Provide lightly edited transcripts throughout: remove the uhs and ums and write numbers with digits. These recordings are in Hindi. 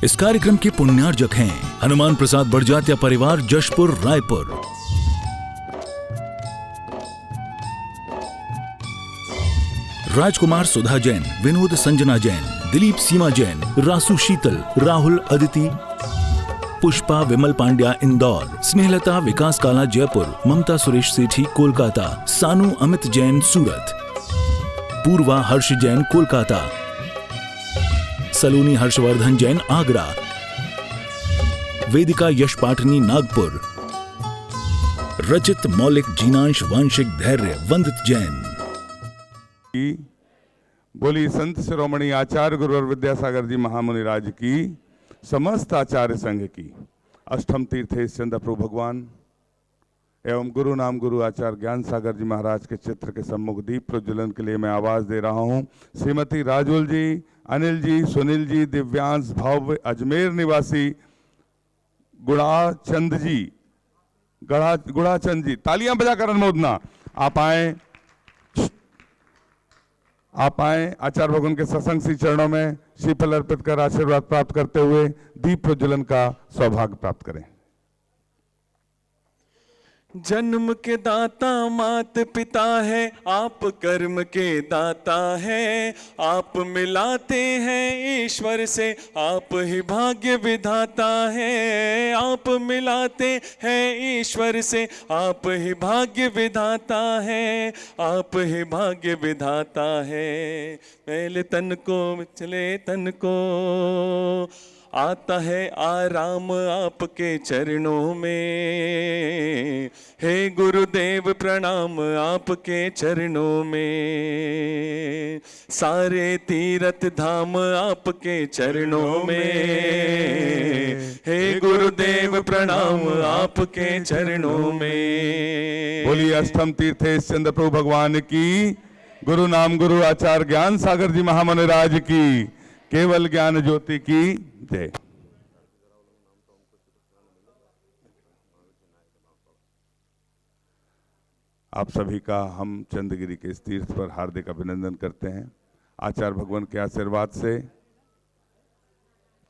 इस कार्यक्रम के पुण्यार्जक हैं हनुमान प्रसाद बड़जात्या परिवार, जशपुर, रायपुर। राजकुमार सुधा जैन, विनोद संजना जैन, दिलीप सीमा जैन, रासु शीतल, राहुल अदिति, पुष्पा विमल पांड्या इंदौर, स्नेहलता विकास काला जयपुर, ममता सुरेश सेठी कोलकाता, सानू अमित जैन सूरत, पूर्वा हर्ष जैन कोलकाता, सलोनी हर्षवर्धन जैन आगरा, वेदिका यश पाठनी नागपुर, रचित मौलिक जीनांश वांशिक धैर्य वंदित जैन। बोली संत शिरोमणि आचार्य गुरुवर विद्यासागर जी महामुनिराज की, समस्त आचार्य संघ की, अष्टम तीर्थेश चंद्र प्रभु भगवान एवं गुरु नाम गुरु आचार्य ज्ञान सागर जी महाराज के चित्र के सम्मुख दीप प्रज्वलन के लिए मैं आवाज दे रहा हूं। श्रीमती राजुल जी, अनिल जी, सुनील जी, दिव्यांश, भव्य, अजमेर निवासी गुड़ाचंद जी, तालियां बजाकर अनुमोदना। आप आए आचार्य भगवान के सत्संग श्री चरणों में श्रीफल अर्पित कर आशीर्वाद प्राप्त करते हुए दीप प्रज्वलन का सौभाग्य प्राप्त करें। जन्म के दाता मात पिता है, आप कर्म के दाता है, आप मिलाते हैं ईश्वर से, आप ही भाग्य विधाता है। आप मिलाते हैं ईश्वर से, आप ही भाग्य विधाता है, आप ही भाग्य विधाता है। पहले तन को मिचले तन को आता है आराम आपके चरणों में। हे गुरुदेव प्रणाम आपके चरणों में, सारे तीर्थ धाम आपके चरणों में। हे गुरुदेव प्रणाम आपके चरणों में। बोलिए अष्टम तीर्थेश चंद्र प्रभु भगवान की, गुरु नाम गुरु आचार्य ज्ञान सागर जी महामुनिराज की, केवल ज्ञान ज्योति की जय। आप सभी का हम चंद्रगिरी के इस तीर्थ पर हार्दिक अभिनंदन करते हैं। आचार्य भगवान के आशीर्वाद से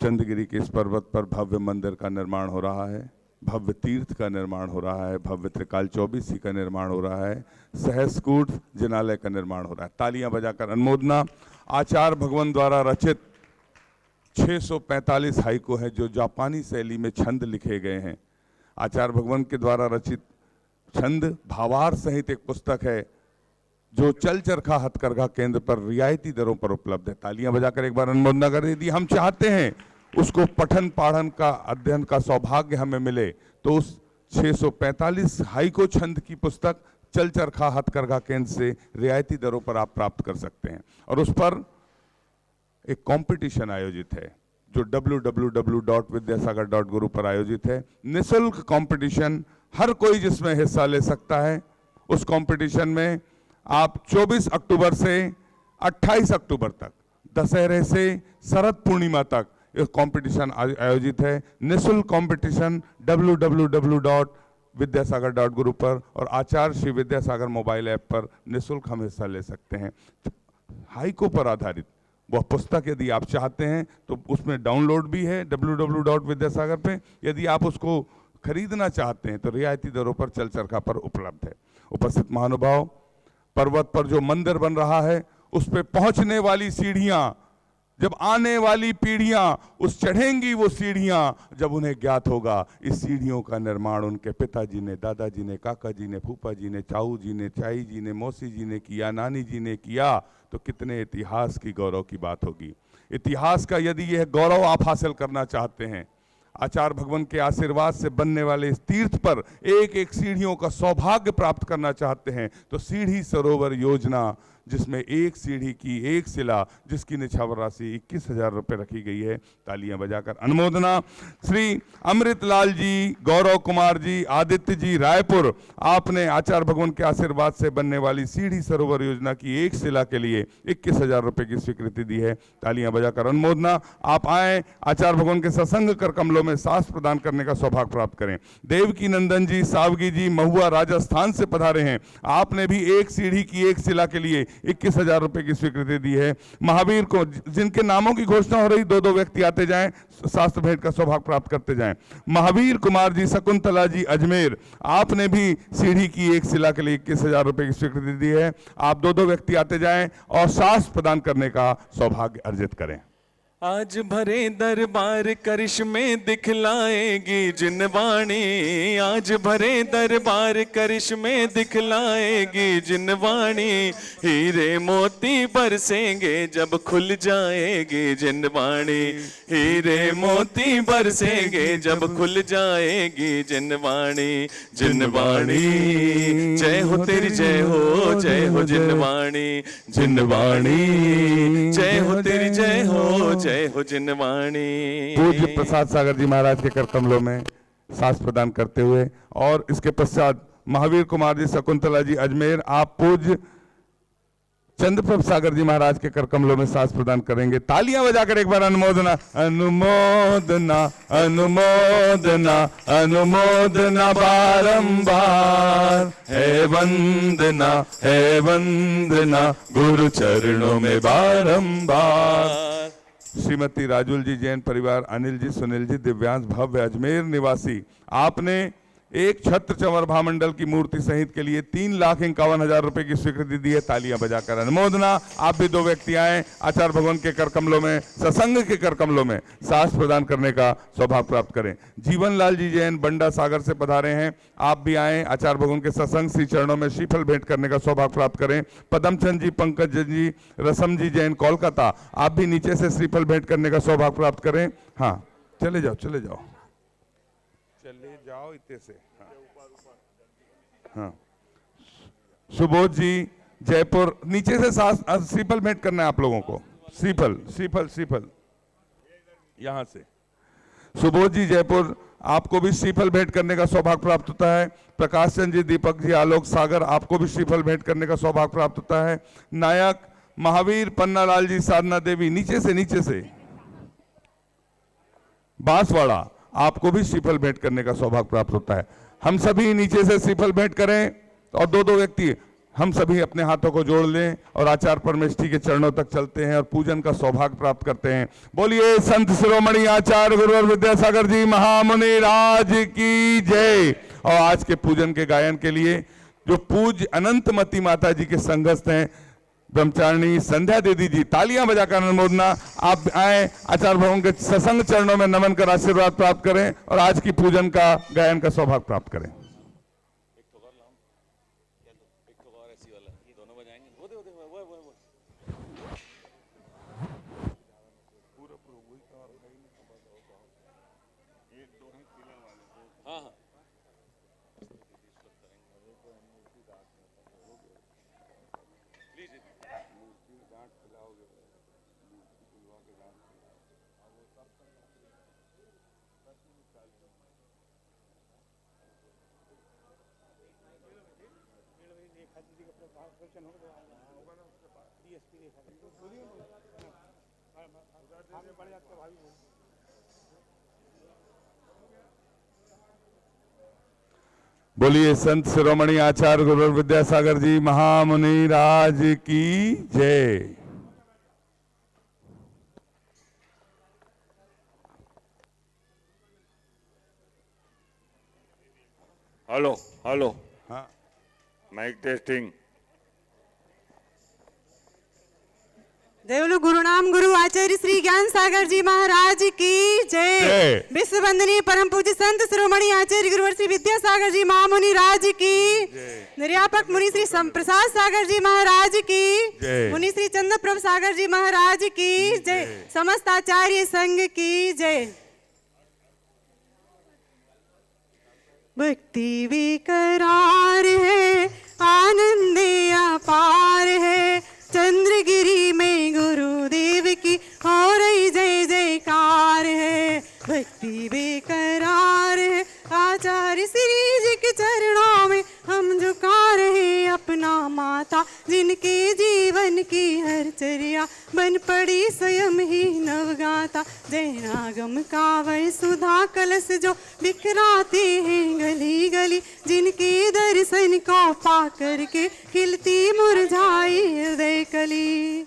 चंद्रगिरी के इस पर्वत पर भव्य मंदिर का निर्माण हो रहा है, भव्य तीर्थ का निर्माण हो रहा है, भव्य त्रिकाल चौबीसी का निर्माण हो रहा है, सहस्कूट जिनालय का निर्माण हो रहा है। तालियां बजाकर अनुमोदना। आचार्य भगवान द्वारा रचित 645 हाइकु है जो जापानी शैली में छंद लिखे गए हैं। आचार्य भगवान के द्वारा रचित छंद भावार्थ सहित एक पुस्तक है जो चल चरखा हथकरघा केंद्र पर रियायती दरों पर उपलब्ध है। तालियां बजाकर एक बार अनुमोदना कर। यदि हम चाहते हैं उसको पठन पाठन का अध्ययन का सौभाग्य हमें मिले तो उस 645 हाइकु छंद की पुस्तक चल चरखा हथकरघा केंद्र से रियायती दरों पर आप प्राप्त कर सकते हैं। और उस पर एक कंपटीशन आयोजित है जो www.vidyasagar.guru पर आयोजित है। निःशुल्क कंपटीशन, हर कोई जिसमें हिस्सा ले सकता है। उस कंपटीशन में आप 24 अक्टूबर से 28 अक्टूबर तक, दशहरे से शरद पूर्णिमा तक यह कंपटीशन आयोजित है। निःशुल्क कंपटीशन www.vidyasagar.guru पर और आचार्य श्री विद्यासागर मोबाइल ऐप पर निःशुल्क हम हिस्सा ले सकते हैं। हाइकु पर आधारित वह पुस्तक यदि आप चाहते हैं तो उसमें डाउनलोड भी है www.vidyasagar पे। यदि आप उसको खरीदना चाहते हैं तो रियायती दरों पर चल चरखा पर उपलब्ध है। उपस्थित महानुभाव, पर्वत पर जो मंदिर बन रहा है उस पे पहुंचने वाली सीढ़ियां, जब आने वाली पीढ़ियां उस चढ़ेंगी वो सीढ़ियां, जब उन्हें ज्ञात होगा इस सीढ़ियों का निर्माण उनके पिताजी ने, दादाजी ने, काका जी ने, फूफा जी ने, चाऊ जी ने, चाई जी ने, मौसी जी ने किया, नानी जी ने किया, तो कितने इतिहास की गौरव की बात होगी। इतिहास का यदि यह गौरव आप हासिल करना चाहते हैं, आचार्य भगवान के आशीर्वाद से बनने वाले इस तीर्थ पर एक एक सीढ़ियों का सौभाग्य प्राप्त करना चाहते हैं तो सीढ़ी सरोवर योजना, जिसमें एक सीढ़ी की एक शिला जिसकी निछावर राशि 21,000 रुपये रखी गई है, तालियां बजाकर अनुमोदना। श्री अमृतलाल जी, गौरव कुमार जी, आदित्य जी, रायपुर, आपने आचार्य भगवान के आशीर्वाद से बनने वाली सीढ़ी सरोवर योजना की एक शिला के लिए 21,000 रुपये की स्वीकृति दी है, तालियां बजाकर अनुमोदना। आप आए आचार्य भगवान के सत्संग कर कमलों में सांस प्रदान करने का सौभाग्य प्राप्त करें। देवकी नंदन जी, सावगी जी, महुआ राजस्थान से पधारे हैं, आपने भी एक सीढ़ी की एक शिला के लिए 21,000 रुपए की स्वीकृति दी है। महावीर को जिनके नामों की घोषणा हो रही, 2 व्यक्ति आते जाएं, शास्त्र भेंट का सौभाग्य प्राप्त करते जाएं। महावीर कुमार जी, शकुंतला जी, अजमेर, आपने भी सीढ़ी की एक शिला के लिए 21,000 रुपए की स्वीकृति दी है। आप 2 व्यक्ति आते जाएं और शास्त्र प्रदान करने का सौभाग्य अर्जित करें। आज भरे दरबार करिश्मे दिखलाएगी जिनवाणी, आज भरे दरबार करिश्मे दिखलाएगी जिनवाणी, हीरे मोती बरसेंगे जब खुल जाएगी जिनवाणी, हीरे मोती बरसेंगे जब खुल जाएगी जिनवाणी। जिनवाणी जय हो तेरी जय हो जिनवाणी, जिनवाणी जय हो तेरी जय हो जिनवाणी। पूज्य प्रसाद सागर जी महाराज के कर कमलों में शास्त्र प्रदान करते हुए और इसके पश्चात महावीर कुमार जी, शकुंतला जी, अजमेर, आप पूज्य चंद्रप्रभ सागर जी महाराज के कर कमलों में शास्त्र प्रदान करेंगे। तालियां बजाकर एक बार अनुमोदना, अनुमोदना, अनुमोदना, अनुमोदना बारंबार, है वंदना गुरु चरणों में बारंबार। श्रीमती राजुल जी, जैन परिवार, अनिल जी, सुनील जी, दिव्यांश, भव्य, अजमेर निवासी, आपने एक छत्र चंवर भामंडल की मूर्ति सहित के लिए 3,51,000 रुपए की स्वीकृति दी है। तालियां बजाकर अनुमोदना। आप भी 2 व्यक्ति आए, आचार्य भगवान के कर कमलों में, सत्संग के कर कमलों में शास्त्र प्रदान करने का सौभाग्य प्राप्त करें। जीवन लाल जी जैन बंडा सागर से पधारे हैं, आप भी आए, आचार्य भगवान के सत्संग श्री चरणों में श्रीफल भेंट करने का सौभाग्य प्राप्त करें। पदमचंद जी, पंकज जी, रसम जी जैन कोलकाता, आप भी नीचे से श्रीफल भेंट करने का सौभाग्य प्राप्त करें। हाँ, चले जाओ चले जाओ इतने से। हाँ, सुबोध जी जयपुर, नीचे से श्रीफल भेंट करना है आप लोगों को। श्रीफल यहां से। सुबोध जी जयपुर, आपको भी श्रीफल भेंट करने का सौभाग्य प्राप्त होता है। प्रकाश चंद जी, दीपक जी, आलोक सागर, आपको भी श्रीफल भेंट करने का सौभाग्य प्राप्त होता है। नायक महावीर, पन्ना लाल जी, साधना देवी, नीचे से बांसवाड़ा, आपको भी श्रीफल भेंट करने का सौभाग्य प्राप्त होता है। हम सभी नीचे से श्रीफल भेंट करें और 2 व्यक्ति हम सभी अपने हाथों को जोड़ लें और आचार्य परमेष्ठी के चरणों तक चलते हैं और पूजन का सौभाग्य प्राप्त करते हैं। बोलिए संत शिरोमणि आचार्य गुरुवर विद्यासागर जी महामुनि राज की जय। और आज के पूजन के गायन के लिए जो पूज्य अनंतमती माता जी के संघस्थ हैं ब्रह्मचारिणी संध्या दीदी जी, तालियां बजाकर अनुमोदना। आप आए, आचार्य भगवान के सत्संग चरणों में नमन कर आशीर्वाद प्राप्त करें और आज की पूजन का गायन का सौभाग्य प्राप्त करें। बोलिए संत शिरोमणि आचार्य गुरुवर विद्यासागर जी महामुनि राज की जय। हेलो हेलो, हाँ, माइक टेस्टिंग। देवलु गुरु नाम गुरु आचार्य श्री ज्ञान सागर जी महाराज की जय। विश्व वंदनीय परम पूज्य संत शिरोमणि आचार्य गुरुवर श्री विद्यासागर जी महामुनि राज की, निर्यापक मुनि श्री प्रसाद सागर जी महाराज की, मुनि श्री चंद्रप्रभ सागर जी महाराज की जय। समस्त आचार्य संघ की जय। भक्ति विकरार है, आनंद अपार है, चंद्रगिरी में गुरुदेव की हो रही जय जयकार है। भक्ति बेकरार है, आचार्य श्री जी के चरणों में हम झुका रहे अपना माथा, जिनके जीवन की हर चर्या बन पड़ी स्वयं ही नवगाता। जय रागम कावय सुधा कलश जो बिखराते हैं गली गली, जिनके दर्शन दर्शन को पा करके खिलती मुरझाई हृदय कली।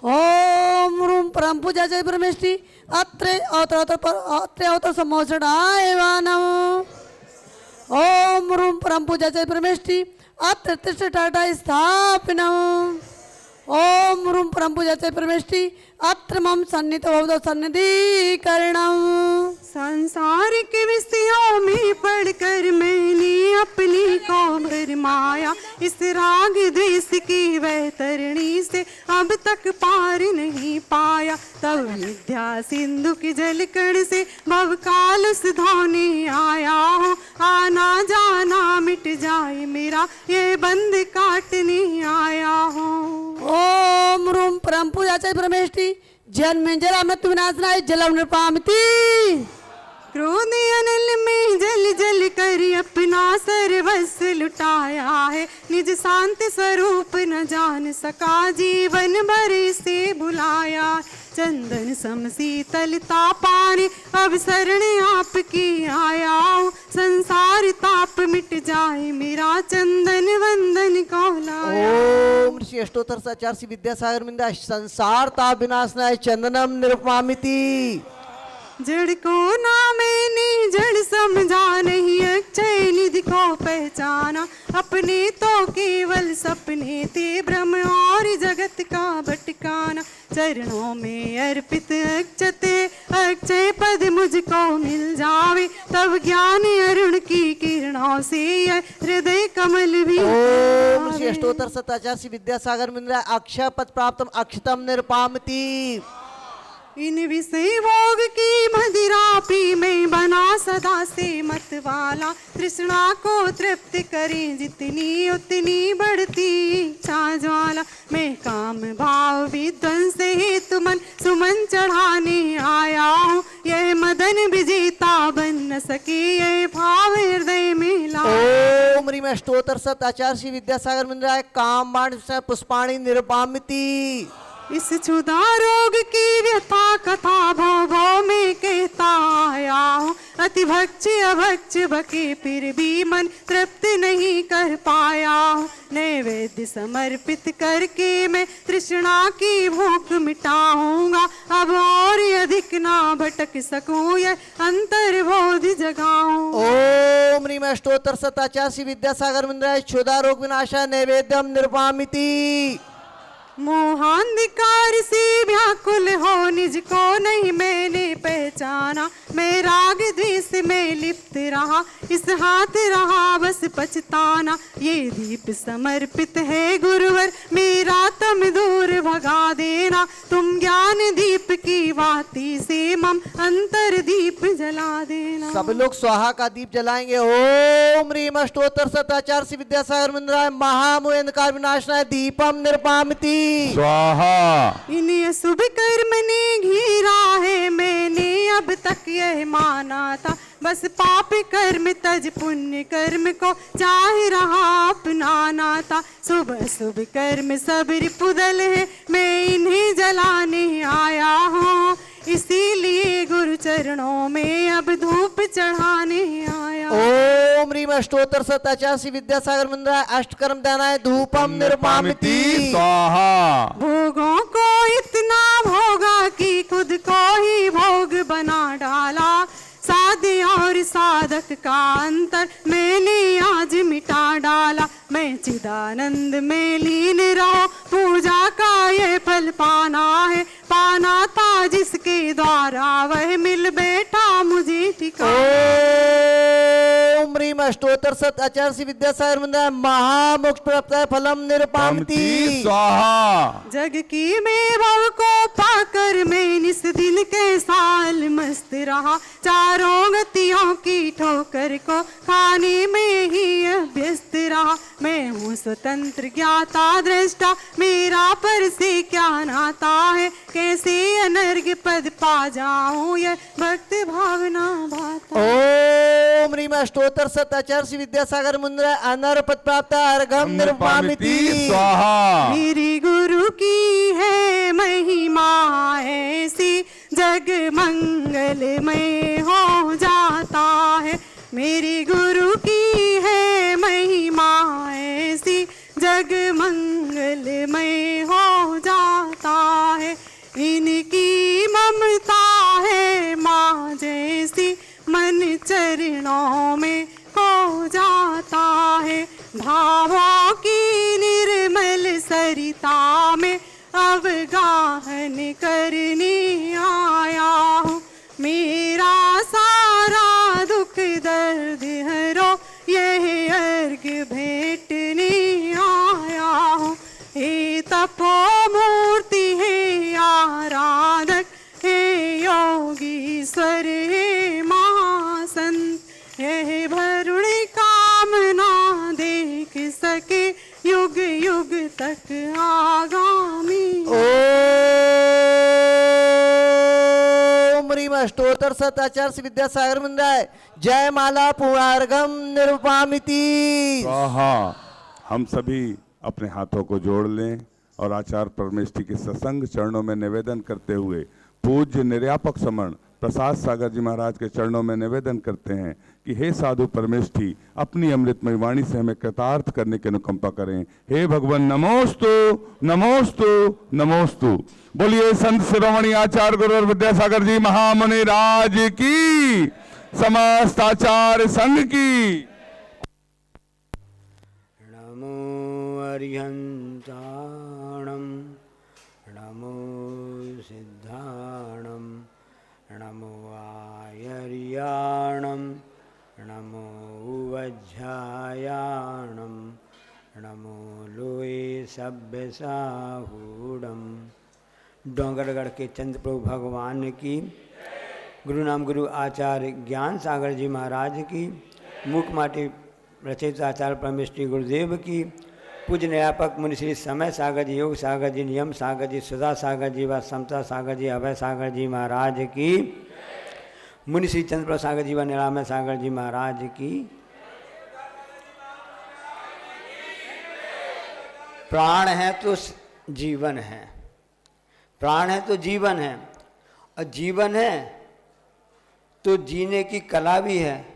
ओम रूम परम पूजा जय परमेष्टि अत्रे अवतर सम्मोषणाय नमः। ओम रूम परम पूजा जय परमेष्टि अत्र तिष्ठ टाटा स्थापनम्। ओम रूम परम पूजा जय परमेष्टि अत्र मम सन्निध भवतो सन्निधिकरणम्। संसारिक विषयों में पढ़कर मैंने अपनी को भरमाया, इस राग द्वेष की वह तरणी से अब तक पार नहीं पाया। तब विद्या सिंधु की जलकण से भव काल धोने आया हूँ, आना जाना मिट जाए मेरा ये बंद काटने आया हूँ। ओम रूम परम पूजा जय परमेष्टि जन्म जरा मृत्यु विनाशनाय जलम नृपामिति। क्रोध अनल में जल जल कर अपना सर्वस्व लुटाया है, निज शांत स्वरूप न जान सका जीवन भर से भुलाया। चंदन सम शीतलता पाने अब शरण आपकी आया हूँ, संसार ताप मिट जाए मेरा चंदन वंदन को लाया। ओम ऋषि अष्टोत्तर सचार श्री विद्यासागर मिंदा संसार ताप विनाशनाय चंदनम निरुपमामिति। जड़ को ना मैंने जड़ समझा नहीं, अक्षय निधि को पहचाना, अपने तो केवल सपने थे भ्रम और जगत का भटकाना। चरणों में अर्पित अक्षते अक्षय पद मुझको मिल जावे, तब ज्ञान अरुण की किरणों से यह हृदय कमल भी। ओम ऋषि अष्टोत्तर सताचार श्री विद्यासागर मिंदा अक्षय पद प्राप्तम अक्षतम निरुपमामिति। इन विषय भोग की मदिरा पी में बना सदा से मत वाला, तृष्णा को तृप्त करें जितनी उतनी बढ़ती इच्छा ज्वाला। मैं काम भाव विध्वंस हेतु मन सुमन चढ़ाने आया हूँ, यह मदन विजेता बन न सके यह भाव हृदय में ला। ओम ह्रीम अष्टोत्तर सत आचार्य श्री विद्यासागर मिंदा काम बाण पुष्पाणी निरुपमामिति। इस क्षुधा रोग की व्यथा कथा भव भव में कहता आया हूँ, अति भक्ष अभक्ष बके फिर भी मन तृप्त नहीं कर पाया हूँ। नैवेद्य समर्पित करके मैं तृष्णा की भूख मिटाऊंगा, अब और अधिक ना भटक सकूं यह अंतर्बोध जगाऊं। ओम ह्रीम अष्टोत्तर सत आचार्य श्री विद्यासागर मिंदा क्षुधा रोग विनाशा नैवेद्यम निरुपमामिति। मोहांधिकार से व्याकुल हो निज को नहीं मैंने पहचाना, मैं राग द्वेष में लिप्त रहा इस हाथ रहा बस पछताना। ये दीप समर्पित है गुरुवर मेरा तम दूर भगा देना, तुम ज्ञान दीप की वाती से मम अंतर दीप जला देना। सब लोग स्वाहा का दीप जलाएंगे। ओम ह्रीम अष्टोत्तर सत आचार्य श्री विद्यासागर मिंदा महामोह अंधकार विनाशनाय दीपम निरुपमामिति। स्वाहा। इन शुभ कर्म ने घिरा है मैंने अब तक यह माना था, बस पाप कर्म तज पुण्य कर्म को चाह रहा अपनाना था। शुभ शुभ कर्म सब रिपुदल है मैं इन्हें जलाने आया हूँ, इसीलिए गुरु चरणों में अब धूप चढ़ाने आया। ओम ह्रीम अष्टोत्तर सत आचार्य श्री विद्यासागर मिंदा अष्टकर्म दानाय धूपम निरुपमामिति। स्वाहा। भोगों को इतना भोगा कि खुद को ही भोग बना डाला, साध्य और साधक का अंतर मैंने आज मिटा डाला। मैं चिदानंद में लीन रहो पूजा का ये फल पाना है, पाना था जिसके द्वारा वह मिल बैठा मुझे ठिकाना। ओम ह्रीम अष्टोत्तर सत आचार्य श्री विद्यासागर मिंदा महामोक्ष प्राप्त फलम निरुपमामिति। स्वाहा। जग की मैं भव को पाकर मैं निस दिन के साल मस्त रहा, चारों गतियों की ठोकर को खाने में ही अभ्यस्त रहा। मैं हूँ स्वतंत्र ज्ञाता दृष्टा मेरा पर से क्या नाता है, कैसे अनर्घ पद पा जाऊं यह भक्त भावना भाता। ओम ह्रीम अष्टोत्तर सत आचार्य श्री विद्यासागर मिंदा अनर्घ पद प्राप्त अर्घम निरुपमामिति। स्वाहा। मेरी गुरु की है महिमा ऐसी जग मंगलमय हो जाता है, मेरी गुरु की है महिमा जग मंगलमय हो जाता है। इनकी ममता है माँ जैसी, मन चरणों में खो जाता है। भावों की निर्मल सरिता में अवगाहन करने आया हूँ। मेरा सारा दुख दर्द हरो यह अर्घ भेंटने आया हूँ। हे तपोमूर्ति हे आराधक, हे योगीश्वर हे महासंत, हे भरुण कामना देख सके युग युग तक आगामी। ओम ह्रीम अष्टोत्तर सताचार श्री विद्यासागर मंदिराय जय माला पुरार्गम निरुपामिति। स्वाहा। हम सभी अपने हाथों को जोड़ लें और आचार्य परमेष्ठी के सत्संग चरणों में निवेदन करते हुए पूज्य निर्यापक समण प्रसाद सागर जी महाराज के चरणों में निवेदन करते हैं कि हे साधु परमेष्ठी, अपनी अमृतमय वाणी से हमें कृतार्थ करने की अनुकंपा करें। हे भगवान नमोस्तु नमोस्तु नमोस्तु। बोलिए संत शिरोमणि आचार्य गुरु विद्यासागर जी महामुनि राज की, समस्त आचार्य संघ की। नमो अरिहंताणं, नमो सिद्धाणं, नमो आयर्याणं, नमो वज्झायाणं, नमो लोए सभ्यसाहूढ़ं। डोंगरगढ़ के चंद्र प्रभु भगवान की, गुरु नाम गुरु आचार्य ज्ञान सागर जी महाराज की, मुखमाटी रचयिता आचार्य परमेष्ठी गुरुदेव की, पूज्य न्यायापक मुनि श्री समय सागर जी, योग सागर जी, नियम सागर जी, सुधा सागर जी व समता सागर जी, अभय सागर जी महाराज की, मुनि श्री चंद्र प्रभु सागर जी व निरामय सागर जी महाराज की। प्राण है तो जीवन है, प्राण है तो जीवन है, और जीवन है तो जीने की कला भी है।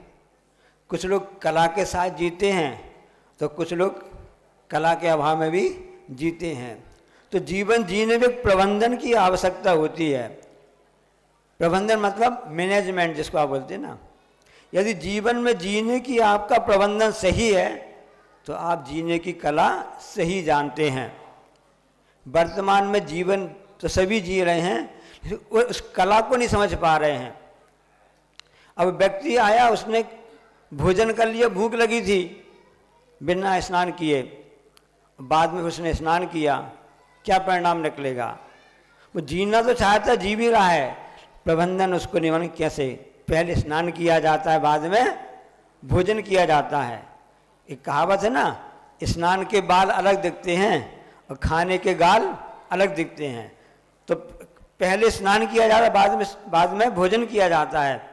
कुछ लोग कला के साथ जीते हैं तो कुछ लोग कला के अभाव में भी जीते हैं। तो जीवन जीने में प्रबंधन की आवश्यकता होती है। प्रबंधन मतलब मैनेजमेंट जिसको आप बोलते हैं ना। यदि जीवन में जीने की आपका प्रबंधन सही है तो आप जीने की कला सही जानते हैं। वर्तमान में जीवन तो सभी जी रहे हैं, उस कला को नहीं समझ पा रहे हैं। अब व्यक्ति आया, उसने भोजन कर लिया, भूख लगी थी, बिना स्नान किए, बाद में उसने स्नान किया, क्या परिणाम निकलेगा? वो जीना तो चाहता, जी भी रहा है, प्रबंधन उसको नियमन कैसे? पहले स्नान किया जाता है, बाद में भोजन किया जाता है। एक कहावत है ना, स्नान के बाल अलग दिखते हैं और खाने के गाल अलग दिखते हैं। तो पहले स्नान किया जाता है, बाद में भोजन किया जाता है।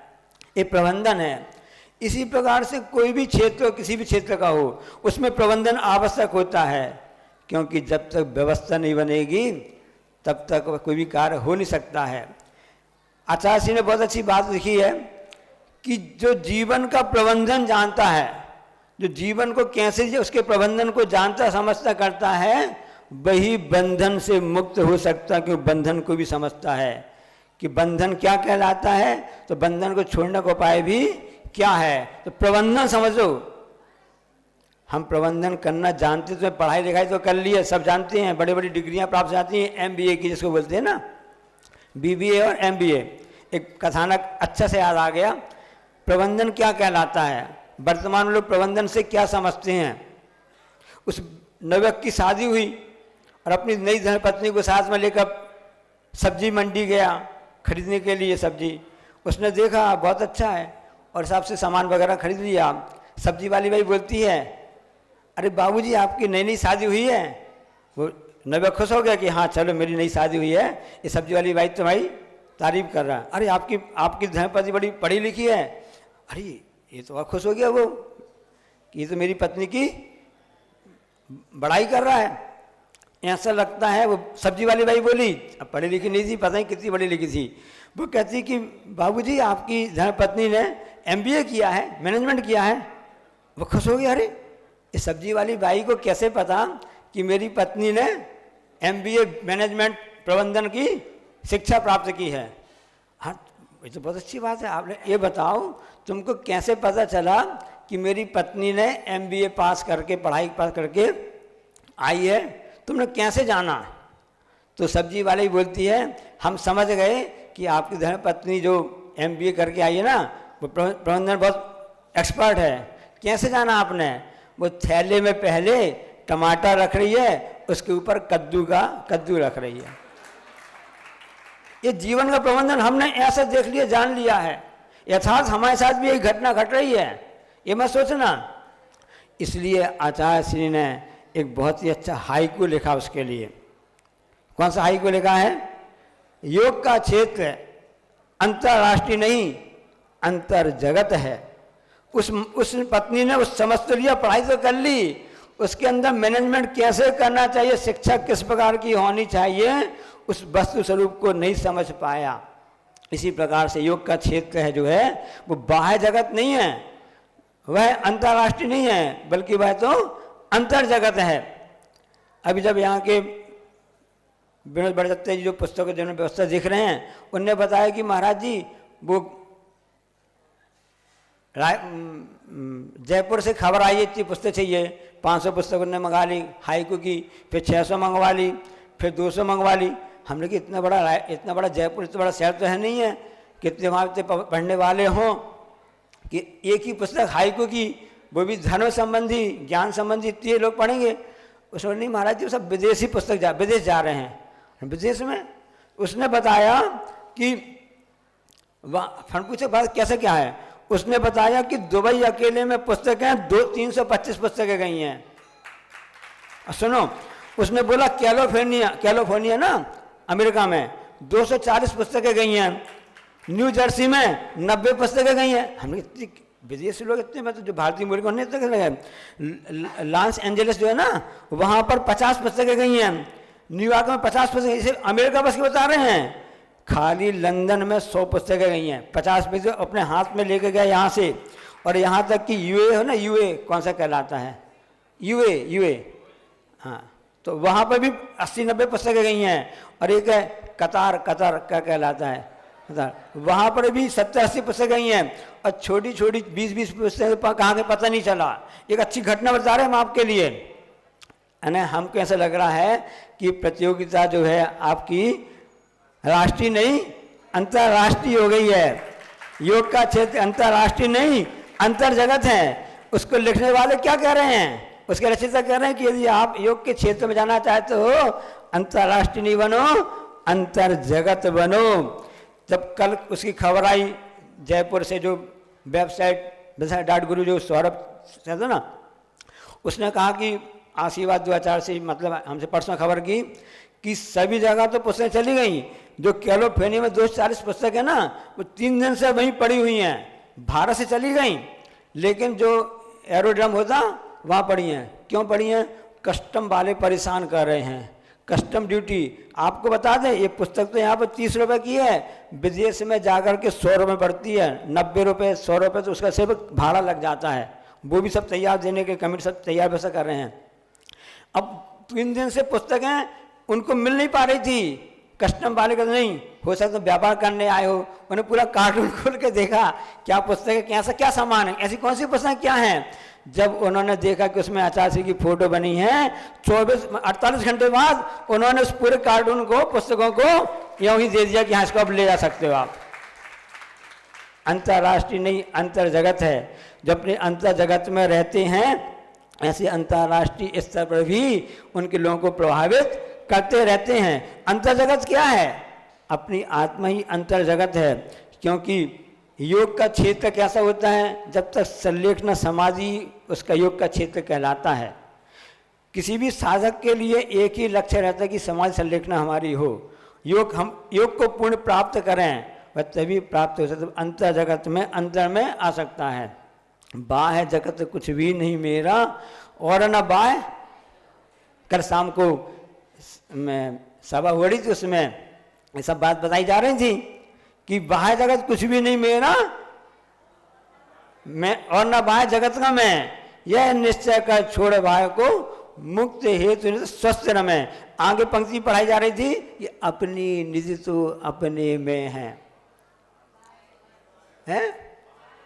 ये प्रबंधन है। इसी प्रकार से कोई भी क्षेत्र, किसी भी क्षेत्र का हो, उसमें प्रबंधन आवश्यक होता है, क्योंकि जब तक व्यवस्था नहीं बनेगी तब तक कोई भी कार्य हो नहीं सकता है। आचार्य जी ने बहुत अच्छी बात लिखी है कि जो जीवन का प्रबंधन जानता है, जो जीवन को कैसे, उसके प्रबंधन को जानता समझता करता है, वही बंधन से मुक्त हो सकता, क्योंकि बंधन को भी समझता है कि बंधन क्या कहलाता है, तो बंधन को छोड़ने का उपाय भी क्या है। तो प्रबंधन समझो। हम प्रबंधन करना जानते तो पढ़ाई लिखाई तो कर लिए, सब जानते हैं, बड़ी बड़ी डिग्रियां प्राप्त जाती हैं, MBA की जिसको बोलते हैं ना, BBA और MBA। एक कथानक अच्छा से याद आ गया। प्रबंधन क्या कहलाता है, वर्तमान में लोग प्रबंधन से क्या समझते हैं। उस नवयुवक की शादी हुई और अपनी नई धर्मपत्नी को साथ में लेकर सब्जी मंडी गया खरीदने के लिए सब्जी। उसने देखा बहुत अच्छा है और हिसाब से सामान वगैरह खरीद लिया। सब्जी वाली भाई बोलती है, अरे बाबूजी आपकी नई नई शादी हुई है। वो नवयुवक खुश हो गया कि हाँ चलो मेरी नई शादी हुई है। ये सब्जी वाली भाई तो भाई तारीफ कर रहा है, अरे आपकी धर्मपत्नी बड़ी पढ़ी लिखी है। अरे ये तो और खुश हो गया वो कि ये तो मेरी पत्नी की बड़ाई कर रहा है। ऐसा लगता है। वो सब्जी वाली भाई बोली, अब पढ़ी लिखी नहीं थी, पता नहीं कितनी बड़ी लिखी थी, वो कहती कि बाबूजी आपकी धर्मपत्नी ने MBA किया है, मैनेजमेंट किया है। वो खुश हो गया। अरे इस सब्जी वाली बाई को कैसे पता कि मेरी पत्नी ने MBA मैनेजमेंट प्रबंधन की शिक्षा प्राप्त की है। हाँ, ये तो बहुत अच्छी बात है। आपने ये बताओ, तुमको कैसे पता चला कि मेरी पत्नी ने MBA पास करके, पढ़ाई पास करके आई है, तुमने कैसे जाना? तो सब्जी वाले ही बोलती है, हम समझ गए कि आपकी धर्म पत्नी जो MBA करके आई है ना, वो प्रबंधन बहुत एक्सपर्ट है। कैसे जाना आपने? वो थैले में पहले टमाटर रख रही है, उसके ऊपर कद्दू रख रही है। ये जीवन का प्रबंधन हमने ऐसा देख लिया, जान लिया है। यथार्थ हमारे साथ भी यही घटना घट रही है, ये मत सोचना। इसलिए आचार्य श्री ने एक बहुत ही अच्छा हाइकू लिखा उसके लिए। कौन सा हाइकू लिखा है? योग का क्षेत्र अंतरराष्ट्रीय नहीं, अंतर जगत है। उस पत्नी ने उस समझ तो लिया, पढ़ाई तो कर ली, उसके अंदर मैनेजमेंट कैसे करना चाहिए, शिक्षा किस प्रकार की होनी चाहिए, उस वस्तु स्वरूप को नहीं समझ पाया। इसी प्रकार से योग का क्षेत्र है जो है वो बाह्य जगत नहीं है, वह अंतर्राष्ट्रीय नहीं है, बल्कि वह तो अंतर जगत है। अभी जब यहाँ के विनोद बड़दत्ते जी जो पुस्तकों जिन्होंने व्यवस्था देख रहे हैं, उनने बताया कि महाराज जी वो जयपुर से खबर आई, इतनी पुस्तक चाहिए, 500 पुस्तक उन्होंने मंगा ली हाइकू की, फिर 600 मंगवा ली, फिर 200 मंगवा ली। हमने कि इतना बड़ा जयपुर इतना बड़ा शहर तो है नहीं है, कितने वहाँ पे पढ़ने वाले हों कि एक ही पुस्तक हाइकू की, वो भी धर्म संबंधी, ज्ञान संबंधी, इतने लोग पढ़ेंगे। उसने नहीं महाराज जी सब विदेशी पुस्तक विदेश जा रहे हैं। विदेश में उसने बताया कि वहाँ फन पूछे बात कैसे क्या है, उसने बताया कि दुबई अकेले में पुस्तकें 325 पुस्तकें गई हैं। सुनो, उसने बोला कैलिफोर्निया ना अमेरिका में 240 पुस्तकें गई हैं, न्यू जर्सी में 90 पुस्तकें गई हैं। हमने विदेशी लोग इतने, मतलब जो भारतीय मूल के इतने लगे। लॉस एंजलिस जो है ना, वहाँ पर 50 पुस्तकें गई हैं, न्यूयॉर्क में 50 पुस्तकें, इसे अमेरिका बस के बता रहे हैं। खाली लंदन में 100 पुस्तकें गई हैं, 50 पुस्तकें अपने हाथ में लेके गए यहाँ से, और यहाँ तक कि यूए है ना, यूए कौन सा कहलाता है, यूए हाँ, तो वहाँ पर भी 80-90 पुस्तकें गई हैं। और एक है कतार क्या कहलाता है, वहाँ पर भी 70-80 पुस्तकें गई हैं, और छोटी 20-20 पुस्तकें कहाँ के पता नहीं चला। एक अच्छी घटना बता रहे हैं हम आपके लिए। यानी हमको ऐसा लग रहा है कि प्रतियोगिता जो है आपकी राष्ट्रीय नहीं अंतर्राष्ट्रीय हो गई है। योग का क्षेत्र अंतर्राष्ट्रीय नहीं अंतर जगत है। उसको लिखने वाले क्या कह रहे हैं, उसके रचयिता कह रहे हैं कि यदि आप योग के क्षेत्र में जाना चाहते हो, अंतर्राष्ट्रीय नहीं बनो, अंतर जगत बनो। जब कल उसकी खबर आई जयपुर से, जो वेबसाइट .guru जो सौरभ से था ना, उसने कहा कि आशीर्वाद 2004 से, मतलब हमसे परसों खबर की कि सभी जगह तो पुस्तकें चली गई। जो कैलिफोर्निया में 240 पुस्तक है ना, वो 3 दिन से वहीं पड़ी हुई हैं, भारत से चली गई, लेकिन जो एरोड्रम होता वहाँ पड़ी हैं। क्यों पड़ी हैं? कस्टम वाले परेशान कर रहे हैं, कस्टम ड्यूटी। आपको बता दें, ये पुस्तक तो यहाँ पर 30 रुपये की है, विदेश में जाकर के 100 रुपये पड़ती है, 90 रुपये 100 रुपये, तो उसका सिर्फ भाड़ा लग जाता है। वो भी सब तैयार देने के कमेटी सब तैयार वैसा कर रहे हैं। अब 3 दिन से पुस्तकें उनको मिल नहीं पा रही थी। कस्टम वाले का नहीं हो सकता, तो व्यापार करने आए हो, उन्हें पूरा कार्टून खोल के देखा क्या पुस्तकें, कैसा क्या सामान है, ऐसी कौन सी पुस्तक क्या है। जब उन्होंने देखा कि उसमें आचार्य श्री की फोटो बनी है, 48 घंटे बाद उन्होंने उस पूरे कार्टून को, पुस्तकों को यूं ही दे दिया कि हाँ इसको अब ले जा सकते हो आप। अंतर्राष्ट्रीय नहीं अंतर जगत है। जब अपने अंतर जगत में रहते हैं, ऐसे अंतर्राष्ट्रीय स्तर पर भी उनके लोगों को प्रभावित करते रहते हैं। अंतर जगत क्या है? अपनी आत्मा ही अंतर जगत है। क्योंकि योग का क्षेत्र कैसा होता है, जब तक संलेखना समाधि उसका योग का क्षेत्र कहलाता है। किसी भी साधक के लिए एक ही लक्ष्य रहता है कि समाधि संलेखना हमारी हो, हम योग को पूर्ण प्राप्त करें, वह तभी प्राप्त हो सकता है। अंतर जगत में अंतर में आ सकता है। बाह्य जगत कुछ भी नहीं मेरा और न बाह्य। कल शाम को मैं सभा हो रही थी, उसमें ये सब बात बताई जा रही थी कि बाह्य जगत कुछ भी नहीं मेरा, मैं और न बाह्य जगत का मैं, यह निश्चय कर छोड़ बाह्य को मुक्त हेतु निज स्वस्थ रमे। आगे पंक्ति पढ़ाई जा रही थी कि अपनी निज तो अपने में है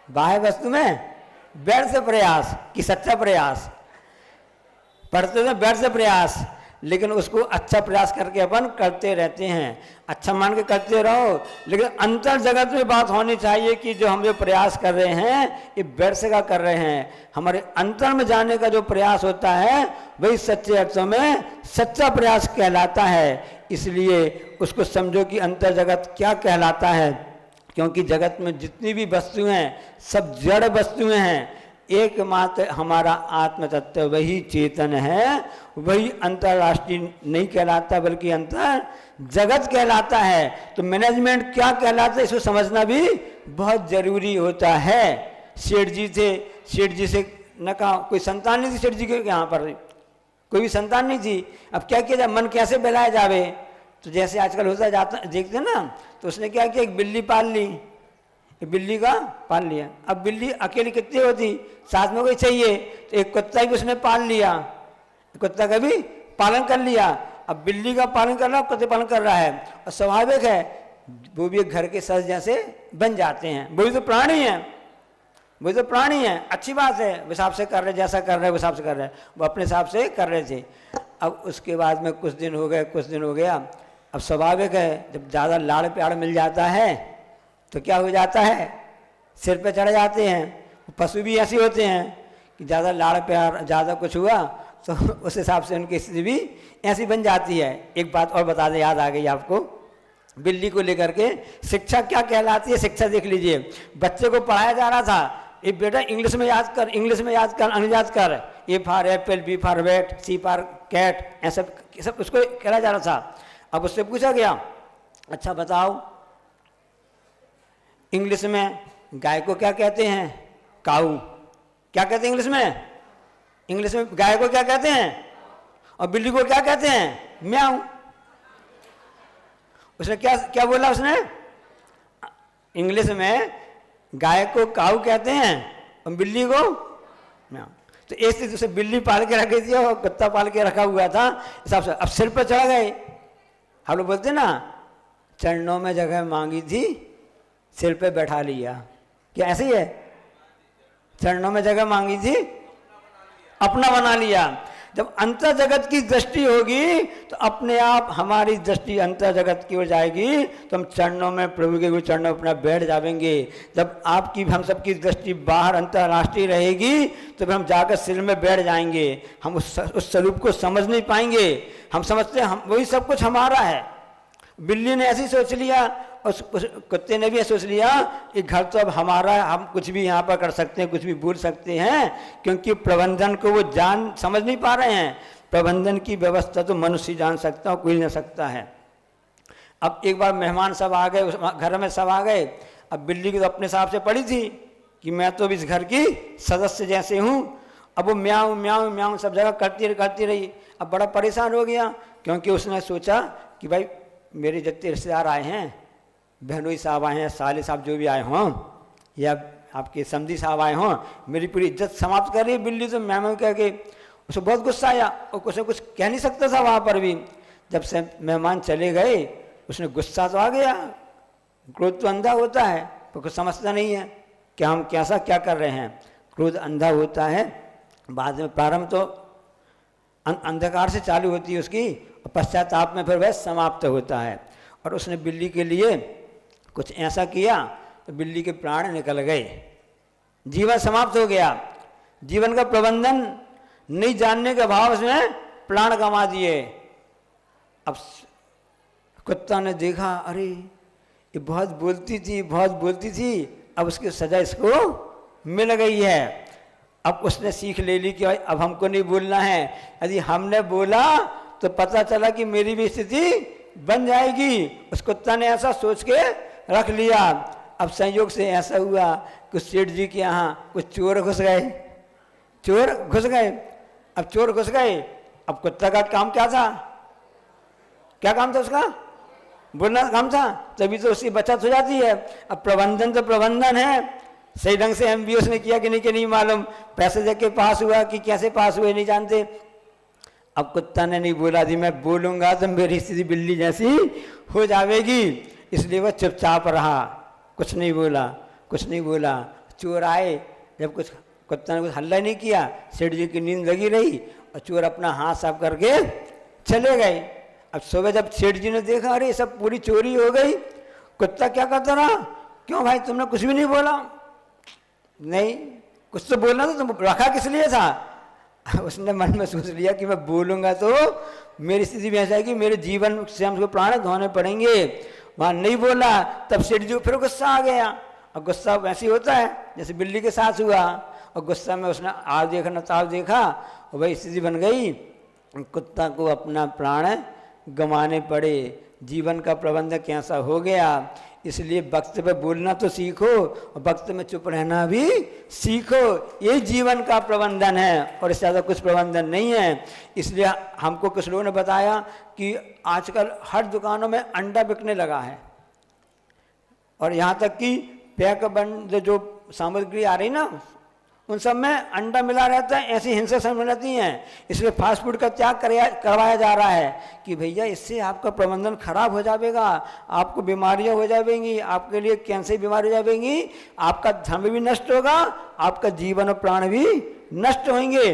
बाह्य वस्तु में व्यर्थ प्रयास कि सच्चा प्रयास, पढ़ते थे व्यर्थ प्रयास, लेकिन उसको अच्छा प्रयास करके अपन करते रहते हैं, अच्छा मान के करते रहो। लेकिन अंतर जगत में बात होनी चाहिए कि जो हम जो प्रयास कर रहे हैं ये व्यर्थ का कर रहे हैं। हमारे अंतर में जाने का जो प्रयास होता है वही सच्चे अर्थों में सच्चा प्रयास कहलाता है। इसलिए उसको समझो कि अंतर जगत क्या कहलाता है, क्योंकि जगत में जितनी भी वस्तुएं हैं सब जड़ वस्तुएं हैं। एकमात्र हमारा आत्म तत्व वही चेतन है, वही अंतरराष्ट्रीय नहीं कहलाता बल्कि अंतर जगत कहलाता है। तो मैनेजमेंट क्या कहलाता है इसको समझना भी बहुत जरूरी होता है। सेठ जी से न कहा कोई संतान नहीं थी, सेठ जी के यहाँ पर कोई भी संतान नहीं थी। अब क्या किया जाए, मन कैसे बहलाया जावे, तो जैसे आजकल होता जाता देखते ना, तो उसने क्या किया, एक बिल्ली पाल ली, बिल्ली का पाल लिया। अब बिल्ली अकेली कितनी होती, साथ में कोई चाहिए, तो एक कुत्ता भी उसने पाल लिया, कुत्ता का भी पालन कर लिया। अब बिल्ली का पालन कर रहा है, कुत्ते पालन कर रहा है, और स्वाभाविक है वो भी एक घर के सदस्य जैसे बन जाते हैं। वो भी तो प्राणी है, वो तो प्राणी है, अच्छी बात है, वो हिसाब से कर रहे, जैसा कर रहे वो हिसाब से कर रहे, वो अपने हिसाब से कर रहे थे। अब उसके बाद में कुछ दिन हो गया, अब स्वाभाविक है जब ज़्यादा लाड़ प्यार मिल जाता है तो क्या हो जाता है, सिर पे चढ़ जाते हैं। पशु भी ऐसे होते हैं कि ज़्यादा लाड़ प्यार, ज़्यादा कुछ हुआ तो उस हिसाब से उनकी स्थिति भी ऐसी बन जाती है। एक बात और बता दें, याद आ गई आपको, बिल्ली को लेकर के शिक्षा क्या कहलाती है, शिक्षा देख लीजिए। बच्चे को पढ़ाया जा रहा था, ये बेटा इंग्लिश में याद कर, अंग्रेजी याद कर, A for apple, B for bat, C for cat, ऐसा सब उसको कहला जा रहा था। अब उससे पूछा गया, अच्छा बताओ इंग्लिश में गाय को क्या कहते हैं, काऊ। क्या कहते हैं इंग्लिश में, गाय को क्या कहते हैं, और बिल्ली को क्या कहते हैं, म्याऊ। उसने क्या बोला, उसने इंग्लिश में गाय को काऊ कहते हैं और बिल्ली को म्याऊ। तो एक स्थिति उसे बिल्ली पाल के रखी थी और कुत्ता पाल के रखा हुआ था, हिसाब से अब सिर पर चढ़ गए। हम लोग बोलते ना, चरणों में जगह मांगी थी, सिर पे बैठा लिया। क्या ऐसे ही है, चरणों में जगह मांगी थी, अपना बना लिया। जब अंतर जगत की दृष्टि होगी तो अपने आप हमारी दृष्टि अंतर जगत की हो जाएगी, तो हम चरणों में, प्रभु के चरणों में अपना बैठ जाएंगे। जब आपकी हम सबकी दृष्टि बाहर अंतर्राष्ट्रीय रहेगी तो फिर हम जाकर सिर में बैठ जाएंगे, हम उस स्वरूप को समझ नहीं पाएंगे। हम समझते हैं हम वही सब कुछ हमारा है। बिल्ली ने ऐसे सोच लिया, उस कुत्ते ने भी सोच लिया कि घर तो अब हमारा है, हम कुछ भी यहाँ पर कर सकते हैं, कुछ भी बोल सकते हैं, क्योंकि प्रबंधन को वो समझ नहीं पा रहे हैं। प्रबंधन की व्यवस्था तो मनुष्य जान सकता है, कोई नहीं सकता है। अब एक बार मेहमान सब आ गए, घर में सब आ गए। अब बिल्ली की तो अपने हिसाब से पड़ी थी कि मैं तो इस घर की सदस्य जैसे हूँ। अब वो म्याऊं म्याऊं म्याऊं सब जगह करती रही। अब बड़ा परेशान हो गया, क्योंकि उसने सोचा कि भाई मेरे जितने रिश्तेदार आए हैं, बहनोई साहब आए हैं, साले साहब जो भी आए हों, या आपके समधी साहब आए हों, मेरी पूरी इज्जत समाप्त कर रही है बिल्ली। तो मेहमान कह के उसे बहुत गुस्सा आया और कुछ कह नहीं सकता था वहाँ पर भी। जब से मेहमान चले गए उसने गुस्सा तो आ गया, क्रोध तो अंधा होता है तो कुछ समझता नहीं है कि हम कैसा क्या कर रहे हैं। क्रोध अंधा होता है, बाद में प्रारंभ तो अंधकार से चालू होती है उसकी, और पश्चाताप में फिर वह समाप्त होता है। और उसने बिल्ली के लिए कुछ ऐसा किया तो बिल्ली के प्राण निकल गए, जीवन समाप्त हो गया। जीवन का प्रबंधन नहीं जानने के भाव उसने प्राण गंवा दिए। अब कुत्ता ने देखा, अरे ये बहुत बोलती थी, अब उसकी सजा इसको मिल गई है। अब उसने सीख ले ली कि अब हमको नहीं बोलना है, यदि हमने बोला तो पता चला कि मेरी भी स्थिति बन जाएगी। उस कुत्ता ने ऐसा सोच के रख लिया। अब संयोग से ऐसा हुआ कि सेठ जी के यहाँ कुछ चोर घुस गए। अब चोर घुस गए। अब कुत्ता का काम क्या था, क्या काम था उसका, बोलना काम था, तभी तो उसकी बचत हो जाती है। अब प्रबंधन तो प्रबंधन है, सही ढंग से एमबीओ ने किया कि नहीं मालूम, पैसे देके पास हुआ कि कैसे पास हुए नहीं जानते। अब कुत्ता ने नहीं बोला थी मैं बोलूँगा तो मेरी स्थिति बिल्ली जैसी हो जाएगी, इसलिए वह चुपचाप रहा, कुछ नहीं बोला, कुछ नहीं बोला। चोर आए, जब कुछ कुत्ता ने कुछ हल्ला नहीं किया, सेठ जी की नींद लगी रही और चोर अपना हाथ साफ करके चले गए। अब सुबह जब सेठ जी ने देखा अरे सब पूरी चोरी हो गई, कुत्ता क्या करता रहा, क्यों भाई तुमने कुछ भी नहीं बोला? नहीं, कुछ तो बोलना था, तुम रखा किस लिए था? उसने मन में सोच लिया कि मैं बोलूँगा तो मेरी स्थिति भी ऐसा है कि मेरे जीवन से हमको प्राण धोने पड़ेंगे। वहाँ नहीं बोला, तब सेठ जी को फिर गुस्सा आ गया, और गुस्सा वैसे ही होता है जैसे बिल्ली के साथ हुआ, और गुस्सा में उसने आज देखा न ताव देखा और वही स्थिति बन गई। कुत्ता को अपना प्राण गंवाने पड़े, जीवन का प्रबंधन कैसा हो गया। इसलिए वक्त पे बोलना तो सीखो और वक्त में चुप रहना भी सीखो, ये जीवन का प्रबंधन है और इससे ज़्यादा कुछ प्रबंधन नहीं है। इसलिए हमको कुछ लोगों ने बताया कि आजकल हर दुकानों में अंडा बिकने लगा है, और यहाँ तक कि पैक बंद जो सामग्री आ रही ना उन सब में अंडा मिला रहता है, ऐसी हिंसा समझ रहती हैं। इसलिए फास्ट फूड का त्याग करवाया जा रहा है कि भैया इससे आपका प्रबंधन खराब हो जाएगा, आपको बीमारियां हो जाएंगी, आपके लिए कैंसर बीमारी हो जाएंगी, आपका धर्म भी नष्ट होगा, आपका जीवन और प्राण भी नष्ट होंगे।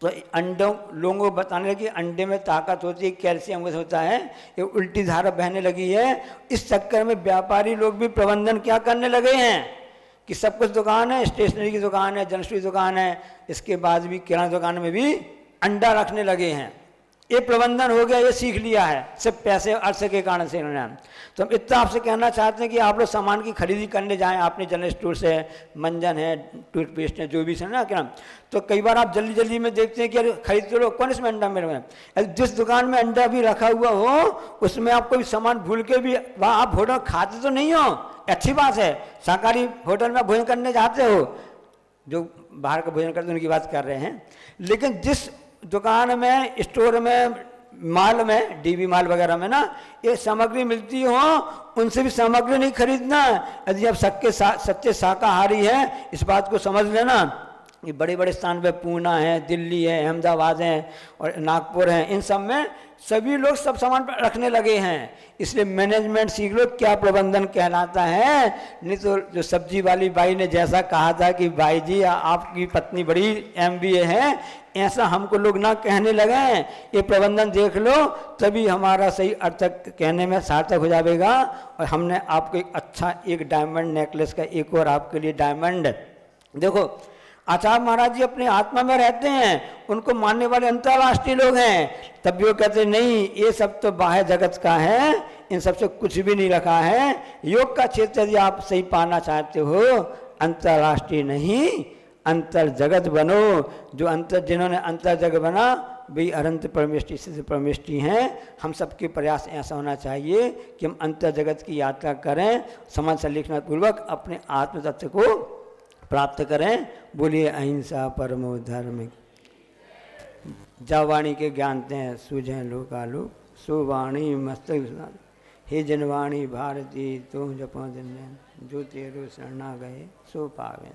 तो अंडों लोगों को बताने लगे अंडे में ताकत होती है, कैल्शियम होता है, ये उल्टी धारा बहने लगी है। इस चक्कर में व्यापारी लोग भी प्रबंधन क्या करने लगे हैं कि सब कुछ दुकान है, स्टेशनरी की दुकान है, जनरल दुकान है, इसके बाद भी किराना दुकान में भी अंडा रखने लगे हैं। ये प्रबंधन हो गया, ये सीख लिया है सिर्फ पैसे अर्थ के कारण से इन्होंने। तो हम इतना आपसे कहना चाहते हैं कि आप लोग सामान की खरीदी करने जाएं अपने जनरल स्टोर से, मंजन है, टूथपेस्ट है, जो भी है ना क्या, तो कई बार आप जल्दी जल्दी में देखते हैं कि अरे खरीद तो लो, कौन इसमें अंडा मेरे में। जिस दुकान में अंडा भी रखा हुआ हो उसमें आप कोई सामान भूल के भी वहाँ आप होटल खाते तो नहीं हो, अच्छी बात है, शाकाहारी होटल में भोजन करने जाते हो, जो बाहर का भोजन करते हैं उनकी बात कर रहे हैं। लेकिन जिस दुकान में, स्टोर में, माल में, डीबी माल वगैरह में ना ये सामग्री मिलती हो, उनसे भी सामग्री नहीं खरीदना। यदि आप सच्चे शाकाहारी हैं इस बात को समझ लेना। ये बड़े बड़े स्थान पे पूना है, दिल्ली है, अहमदाबाद है और नागपुर है, इन सब में सभी लोग सब सामान रखने लगे हैं। इसलिए मैनेजमेंट सीख लो क्या प्रबंधन कहलाता है। नहीं तो जो सब्जी वाली बाई ने जैसा कहा था कि भाई जी आपकी पत्नी बड़ी MBA है, ऐसा हमको लोग ना कहने लगे। ये प्रबंधन देख लो तभी हमारा सही अर्थ कहने में सार्थक हो जाएगा। और हमने आपको एक अच्छा एक डायमंड नेकलेस का एक और आपके लिए डायमंड, देखो आचार्य महाराज जी अपने आत्मा में रहते हैं, उनको मानने वाले अंतर्राष्ट्रीय लोग हैं, तब भी वो कहते नहीं ये सब तो बाह्य जगत का है, इन सब से कुछ भी नहीं रखा है। योग का क्षेत्र यदि आप सही पाना चाहते हो, अंतर्राष्ट्रीय नहीं अंतर जगत बनो। जो अंतर, जिन्होंने अंतर जगत बना वे अनंत परमेष्टि सिद्ध परमेष्टि हैं। हम सबके प्रयास ऐसा होना चाहिए कि हम अंतर जगत की यात्रा करें, समझ सलीखना पूर्वक अपने आत्म तत्व को प्राप्त करें। बोलिए अहिंसा परमो धर्म। जावाणी के ज्ञानते हैं सूझे लोकालोक, सुवाणी मस्तक हे जनवाणी भारती तुम जपो दिन जो तेरो शरणा गए सो पावे।